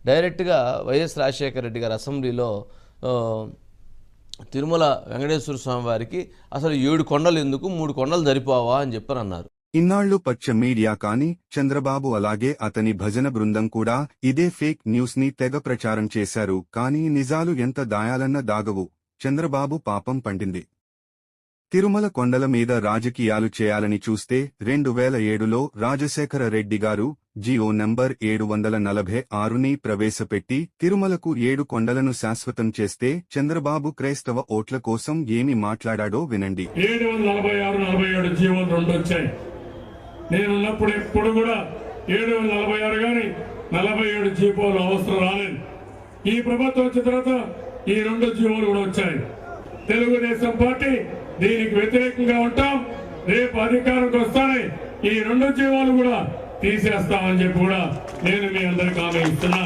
డైరెక్ట్గా వైఎస్ రాజశేఖర రెడ్డి గారు అసెంబ్లీలో తిరుమల వెంకటేశ్వర స్వామి వారికి అసలు 7 కొండలు ఎందుకు 3 కొండలు సరిపోవా అని చెప్పని అన్నారు. ఇన్నాళ్లు పచ్చ మీడియా కానీ చంద్రబాబు అలాగే అతని భజన బృందం కూడా ఇదే ఫేక్ న్యూస్ ని తెగ ప్రచారం చేశారు. కానీ నిజాలు ఎంత దాయాలన్నా దాగవు. చంద్రబాబు పాపం పండింది. తిరుమల కొండల మీద రాజకీయాలు చేయాలని చూస్తే 2007లో రాజశేఖర రెడ్డి గారు జియో నంబర్ 746ని ప్రవేశపెట్టి తిరుమలకు 7 కొండలను శాశ్వతం చేస్తే చంద్రబాబు క్రైస్తవ ఓట్ల కోసం ఏమి మాట్లాడాడో వినండి. 746-47 జీవోలు 2 వచ్చాయి. నేనున్నప్పుడు ఎప్పుడు కూడా 746 గాని 47 జీవోలు అవసరం రాలేదు. ఈ ప్రభుత్వం వచ్చిన తర్వాత ఈ 2 జీవోలు కూడా వచ్చాయి. తెలుగుదేశం పార్టీ దీనికి వ్యతిరేకంగా ఉంటాం. రేపు అధికారంకి వస్తానే ఈ 2 జీవోలు కూడా తీసేస్తామని చెప్పి కూడా నేను మీ అందరికీ హామీ ఇస్తున్నా.